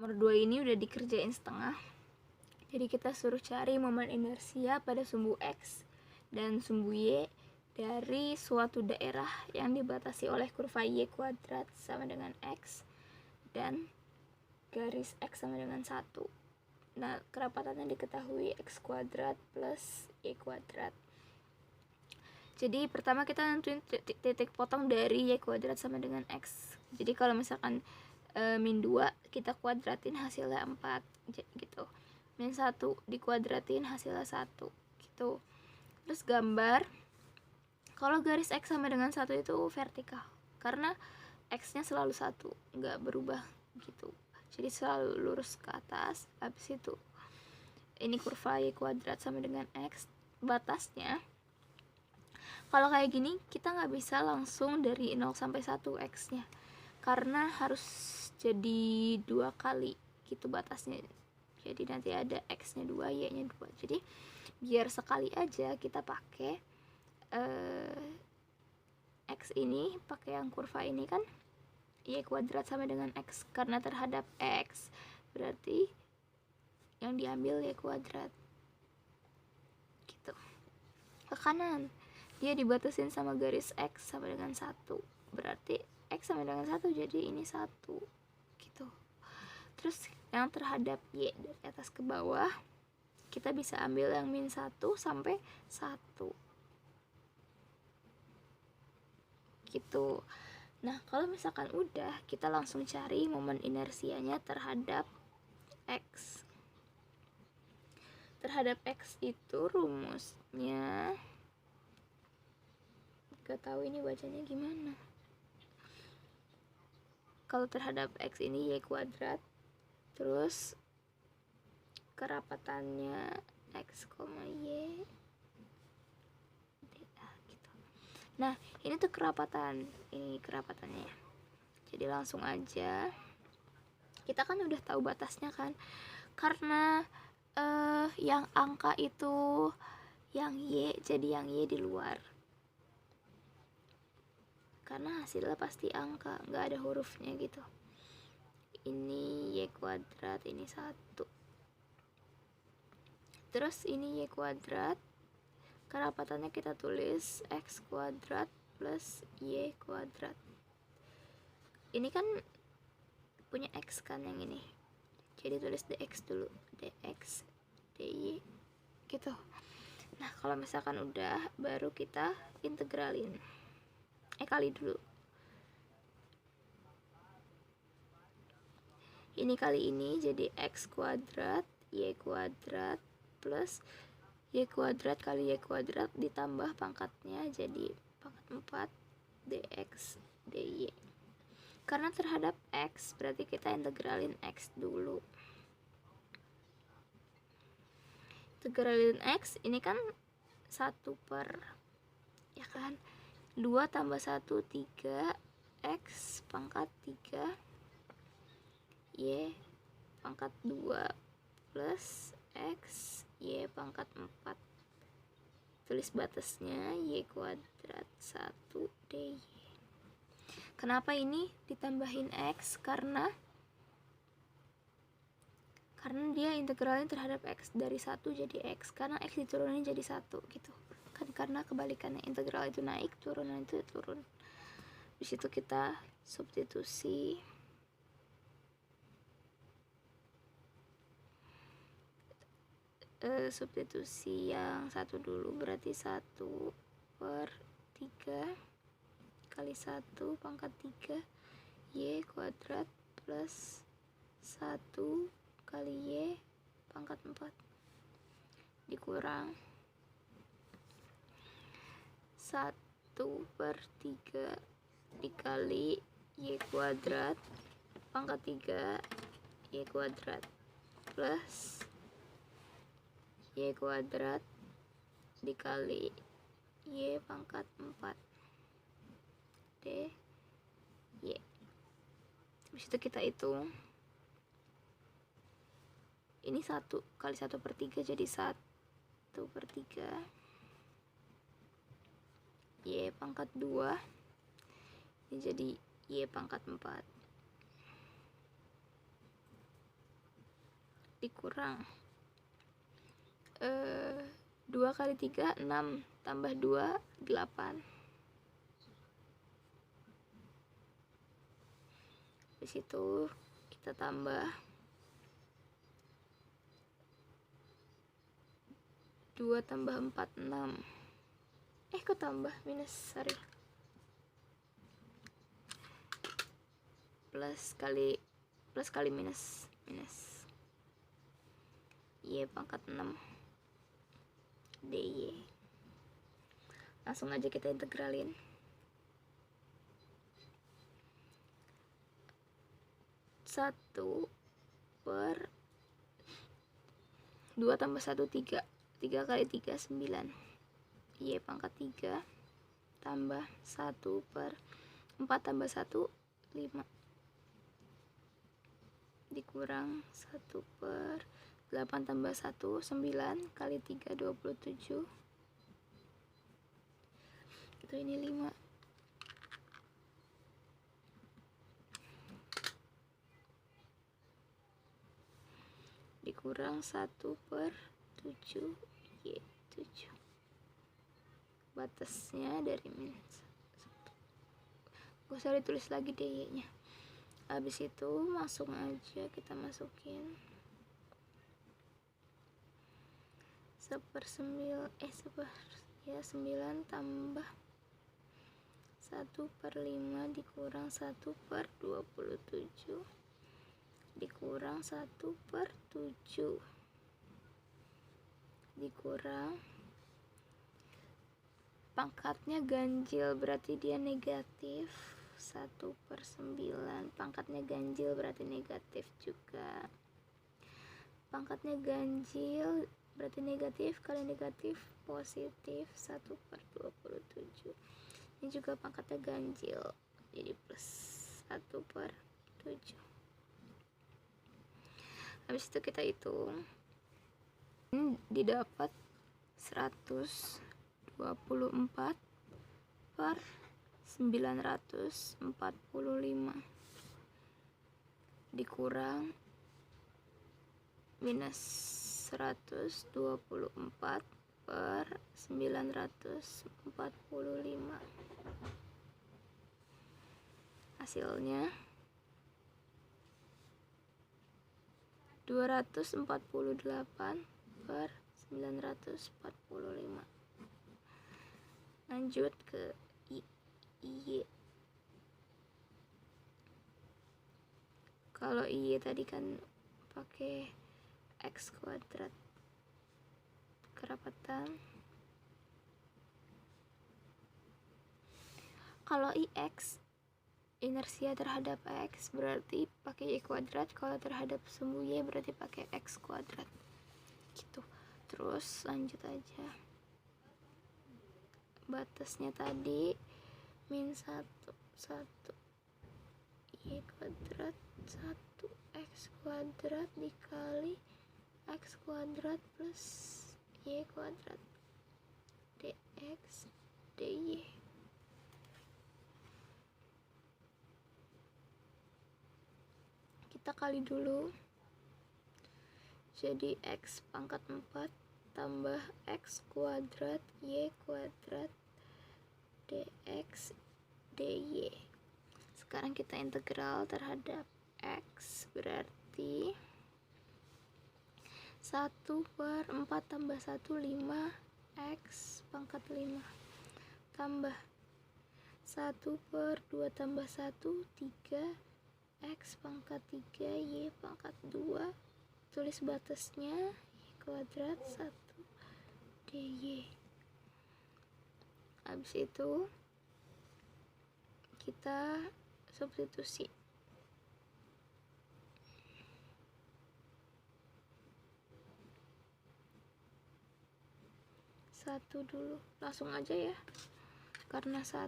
nomor 2 ini udah dikerjain setengah. Jadi kita suruh cari momen inersia pada sumbu X dan sumbu Y dari suatu daerah yang dibatasi oleh kurva Y kuadrat sama dengan X dan garis X sama dengan 1. Nah, kerapatannya diketahui X kuadrat plus Y kuadrat. Jadi pertama kita nentuin titik potong dari Y kuadrat sama dengan X. Jadi kalau misalkan min 2 kita kuadratin hasilnya 4 gitu. Min 1 dikuadratin hasilnya 1 gitu. Terus gambar kalau garis X sama dengan 1 itu vertikal karena X nya selalu 1, nggak berubah gitu. Jadi selalu lurus ke atas. Habis itu ini kurva Y kuadrat sama dengan X, batasnya kalau kayak gini kita nggak bisa langsung dari 0 sampai 1 X nya karena harus jadi 2 kali gitu batasnya. Jadi nanti ada X nya 2, Y nya 2. Jadi biar sekali aja kita pakai X ini, pakai yang kurva ini kan Y kuadrat sama dengan X, karena terhadap X berarti yang diambil Y kuadrat gitu. Ke kanan dia dibatasin sama garis X sama dengan 1, berarti X sama dengan 1, jadi ini 1 gitu. Terus yang terhadap Y dari atas ke bawah kita bisa ambil yang min 1 sampai 1 gitu. Nah, kalau misalkan udah, kita langsung cari momen inersianya terhadap X. Terhadap X itu rumusnya, gak tahu ini bacanya gimana. Kalau terhadap X ini Y kuadrat, terus kerapatannya X, Y gitu. Nah, ini tuh kerapatan, ini kerapatannya. Jadi langsung aja, kita kan udah tahu batasnya kan, karena yang angka itu yang Y, jadi yang Y di luar karena hasilnya pasti angka, nggak ada hurufnya gitu. Ini Y kuadrat, ini 1, terus ini Y kuadrat, kerapatannya kita tulis X kuadrat plus Y kuadrat. Ini kan punya X kan yang ini, jadi tulis dx dulu, dx dy gitu. Nah, kalau misalkan udah, baru kita integralin, kali dulu. Ini kali ini jadi X kuadrat Y kuadrat plus Y kuadrat kali Y kuadrat ditambah pangkatnya jadi pangkat 4 dx dy. Karena terhadap X berarti kita integralin X dulu. Integralin X ini kan 1 per, ya kan, 2 tambah 1 3 X pangkat 3 Y pangkat 2 plus X Y pangkat 4. Tulis batasnya Y kuadrat 1 dy. Kenapa ini ditambahin X? Karena dia integralin terhadap X dari 1 jadi X, karena X diturunin jadi 1 gitu kan, karena kebalikannya, integral itu naik, turunan itu turun. Di situ kita substitusi yang 1 dulu, berarti 1 per 3 kali 1 pangkat 3 Y kuadrat plus 1 kali Y pangkat 4 dikurang 1 per 3 dikali Y kuadrat pangkat 3 Y kuadrat plus Y kuadrat dikali Y pangkat 4 D Y. Habis itu kita hitung, ini 1 kali 1 per 3 jadi 1 per 3 Y pangkat 2, ini jadi Y pangkat 4 dikurang 2 kali 3 6 tambah 2 8. Habis itu kita tambah 2 tambah 4 6. Kok tambah minus, sorry. Plus kali minus Y pangkat 6 DY. Langsung aja kita integralin. 1 per 2 tambah 1 3. 3 kali 3 9. Y pangkat 3 tambah 1 per 4 tambah 1 5 dikurang 1 per 8 tambah 1 9 kali 3 27. Itu ini 5. Dikurang 1 per 7 Y 7. Batasnya dari minus 1. Gak usah ditulis lagi deh Y nya. Habis itu langsung aja kita masukin 9 tambah 1 per 5 dikurang 1 per 27 dikurang 1 per 7 dikurang pangkatnya ganjil berarti dia negatif 1 per 9. Pangkatnya ganjil berarti negatif juga. Pangkatnya ganjil berarti negatif kali negatif positif 1 per 27. Ini juga pangkatnya ganjil, jadi plus 1 per 7. Habis itu kita hitung. Ini didapat 124 per 945 dikurang minus 124 per 945. Hasilnya 248 per 945. Lanjut ke Y. Kalau Y tadi kan pakai X kuadrat kerapatan. Kalau IX inersia terhadap X berarti pakai Y kuadrat. Kalau terhadap sumbu Y berarti pakai X kuadrat gitu. Terus lanjut aja. Batasnya tadi min 1 Y kuadrat 1 X kuadrat dikali X kuadrat plus Y kuadrat dx dy. Kita kali dulu, jadi X pangkat 4 tambah X kuadrat Y kuadrat dx dy. Sekarang kita integral terhadap X, berarti 1 per 4 tambah 1 5 X pangkat 5 tambah 1 per 2 tambah 1 3 X pangkat 3 Y pangkat 2. Tulis batasnya Y kuadrat 1 dy. Habis itu kita substitusi. Satu dulu, langsung aja ya, karena 1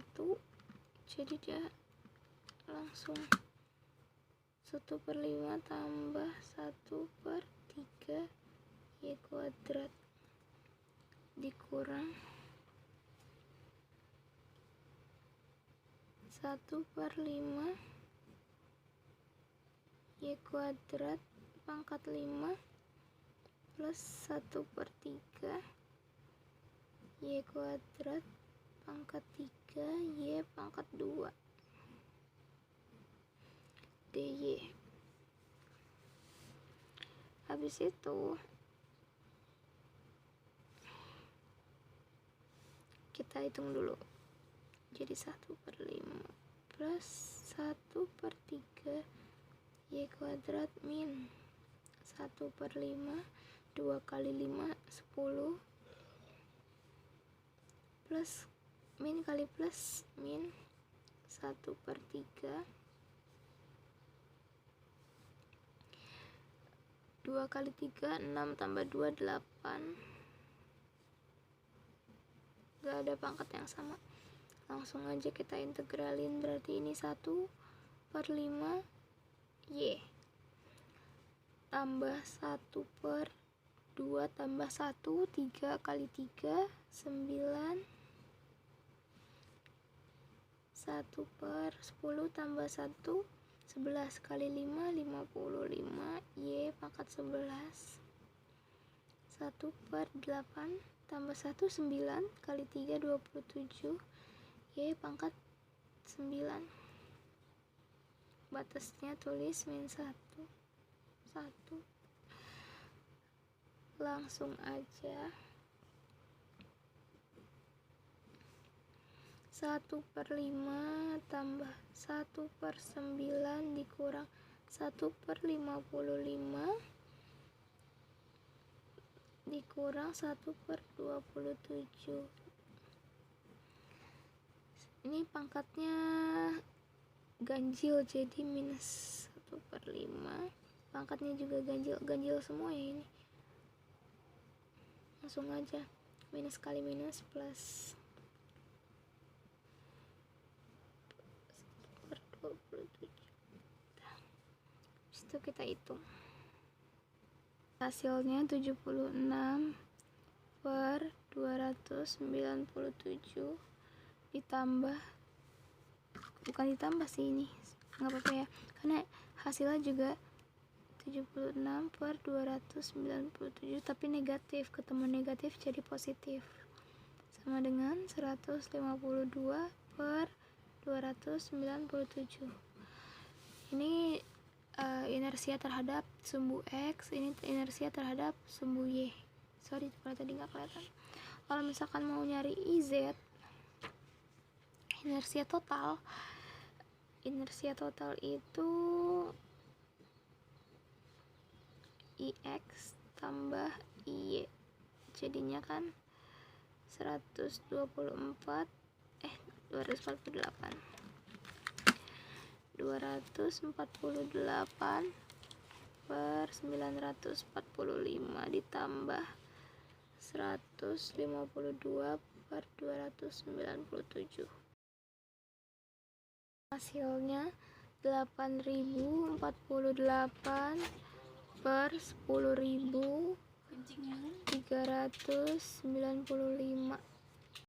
jadi dia langsung 1 per 5 tambah 1 per 3 Y kuadrat dikurang 1 per 5 Y kuadrat pangkat 5 plus 1/3 Y kuadrat pangkat 3 Y pangkat 2 dy. Habis itu kita hitung dulu, jadi 1/5 plus 1/3 Y kuadrat min 1/5, 2 kali 5 10, plus min kali plus min 1/3, 2 kali 3 6 tambah 2 8. Gak ada pangkat yang sama, langsung aja kita integralin. Berarti ini 1/5 Y tambah 1/2 tambah 1, 3 kali 3 9, 1/10 tambah 1 11 kali 5 55 Y pangkat 11, 1/8 tambah 1 9 kali 3 27 Y pangkat 9. Batasnya tulis min 1. Langsung aja 1/5 tambah 1/9 dikurang 1/55 dikurang 1/27. Ini pangkatnya ganjil jadi minus 1/5. Pangkatnya juga ganjil semua ya ini. Langsung aja minus kali minus plus 1/27. Habis itu kita hitung hasilnya 76/297 ditambah, bukan ditambah sih, ini nggak apa-apa ya karena hasilnya juga 76/297 tapi negatif, ketemu negatif jadi positif, sama dengan 152/297. Ini inersia terhadap sumbu X, ini inersia terhadap sumbu Y. Sorry kalau tadi nggak kelihatan. Kalau misalkan mau nyari IZ, inersia total itu IX tambah IY, jadinya kan 248 per 945 ditambah 152/297. Hasilnya 8048 per 10.395.